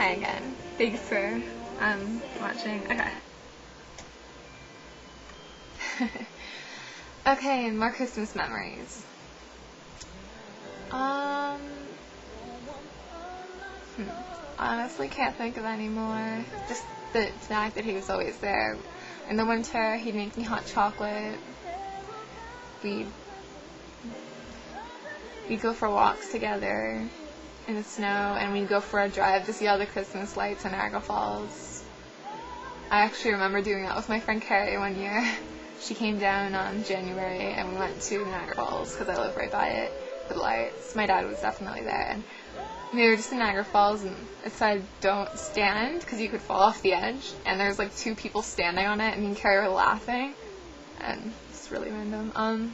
Hi again. Thanks for watching. Okay. Okay, more Christmas memories. Honestly can't think of any more. Just the fact that he was always there. In the winter, he'd make me hot chocolate. We'd go for walks together in the snow, and we'd go for a drive to see all the Christmas lights in Niagara Falls. I actually remember doing that with my friend Carrie one year. She came down on January, and we went to Niagara Falls because I live right by it for the lights. My dad was definitely there, and we were just in Niagara Falls, and it said don't stand because you could fall off the edge, and there's like two people standing on it, and me and Carrie were laughing, and it's really random.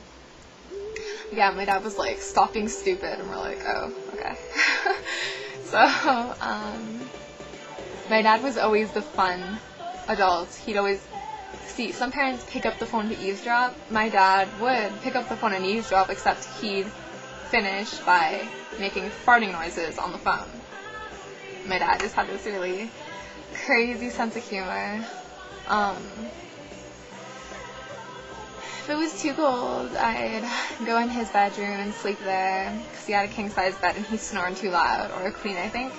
Yeah, my dad was like, stop being stupid, and we're like, oh, okay. So, my dad was always the fun adult. He'd always, see, some parents pick up the phone to eavesdrop. My dad would pick up the phone and eavesdrop, except he'd finish by making farting noises on the phone. My dad just had this really crazy sense of humor. If it was too cold, I'd go in his bedroom and sleep there, because he had a king-size bed and he snored too loud, or a queen, I think.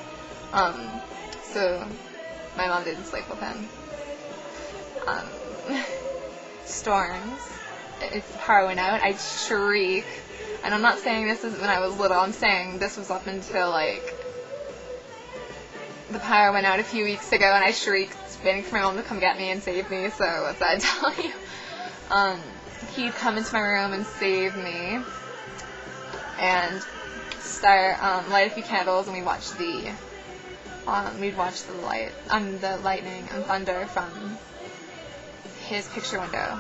So my mom didn't sleep with him. Storms. If the power went out, I'd shriek. And I'm not saying this is when I was little, I'm saying this was up until, like, the power went out a few weeks ago, and I shrieked, waiting for my mom to come get me and save me, so what's that tell you? He'd come into my room and save me, and start light a few candles, and we'd watch the lightning and thunder from his picture window,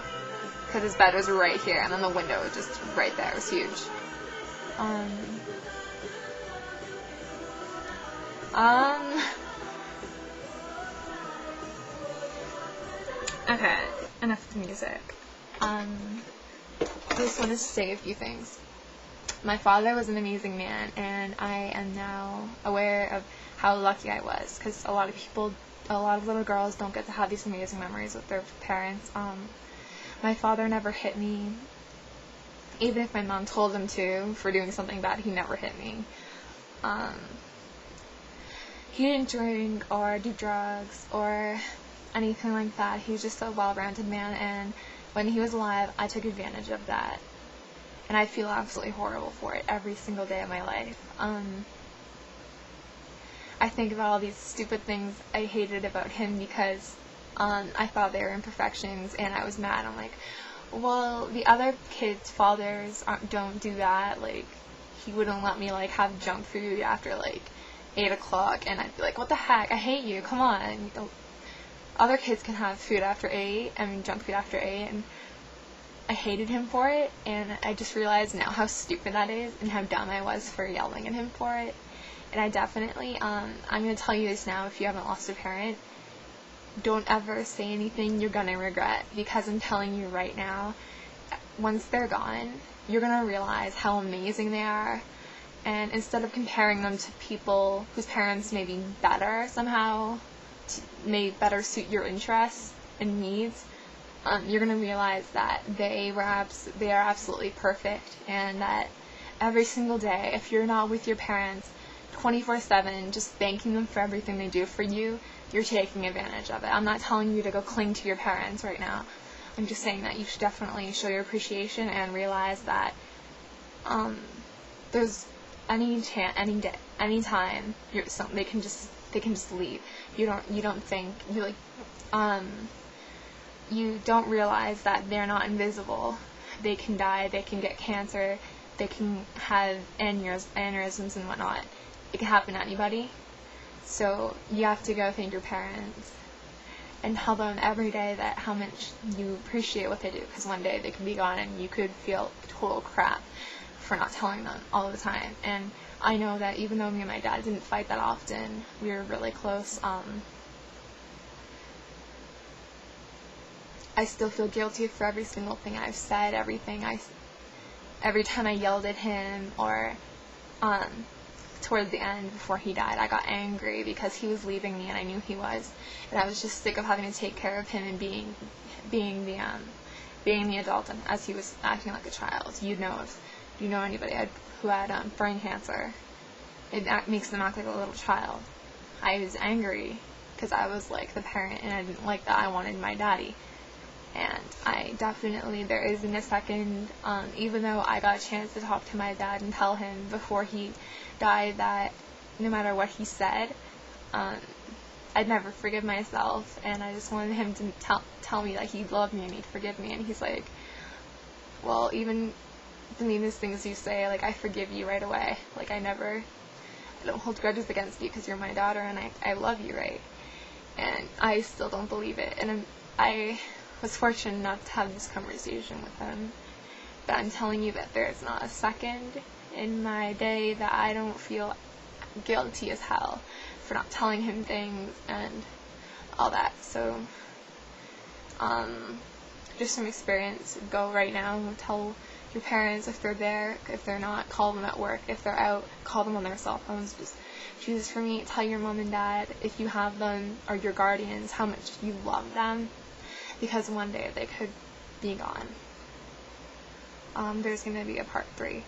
because his bed was right here, and then the window was just right there. It was huge. Okay, enough of the music. I just want to say a few things. My father was an amazing man, and I am now aware of how lucky I was, because a lot of little girls don't get to have these amazing memories with their parents. My father never hit me. Even if my mom told him to for doing something bad, he never hit me. He didn't drink or do drugs or anything like that. He was just a well-rounded man, and when he was alive, I took advantage of that. And I feel absolutely horrible for it every single day of my life. I think about all these stupid things I hated about him because I thought they were imperfections, and I was mad. I'm like, well, the other kids' fathers don't do that. Like, he wouldn't let me, like, have junk food after, like, 8 o'clock, and I'd be like, what the heck? I hate you. Come on. Other kids can have food after 8, junk food after 8, and I hated him for it, and I just realized now how stupid that is and how dumb I was for yelling at him for it. And I definitely, I'm going to tell you this now, if you haven't lost a parent, don't ever say anything you're going to regret, because I'm telling you right now, once they're gone, you're going to realize how amazing they are, and instead of comparing them to people whose parents may be better somehow, may better suit your interests and needs, you're going to realize that they are absolutely perfect, and that every single day, if you're not with your parents 24/7, just thanking them for everything they do for you, you're taking advantage of it. I'm not telling you to go cling to your parents right now. I'm just saying that you should definitely show your appreciation and realize that there's any time they can just leave. You don't realize that they're not invisible. They can die, they can get cancer, they can have aneurysms and whatnot. It can happen to anybody. So you have to go thank your parents and tell them every day that how much you appreciate what they do, because one day they could be gone and you could feel total crap for not telling them all the time. And I know that even though me and my dad didn't fight that often, we were really close. I still feel guilty for every single thing I've said, every time I yelled at him, or towards the end, before he died, I got angry because he was leaving me, and I knew he was, and I was just sick of having to take care of him and being the adult, and as he was acting like a child. You know anybody who had brain cancer, it makes them act like a little child. I was angry because I was like the parent, and I didn't like that. I wanted my daddy. And I definitely, there isn't a second, even though I got a chance to talk to my dad and tell him before he died that no matter what he said, I'd never forgive myself, and I just wanted him to tell me that he loved me and he'd forgive me. And he's like, well, even the meanest things you say, like, I forgive you right away. Like, I don't hold grudges against you because you're my daughter, and I love you, right? And I still don't believe it. And I was fortunate enough to have this conversation with him, but I'm telling you that there's not a second in my day that I don't feel guilty as hell for not telling him things and all that. So just from experience, go right now, tell your parents if they're there. If they're not, call them at work. If they're out, call them on their cell phones. Just choose for me, tell your mom and dad, if you have them, or your guardians, how much you love them, because one day they could be gone. There's going to be a part 3.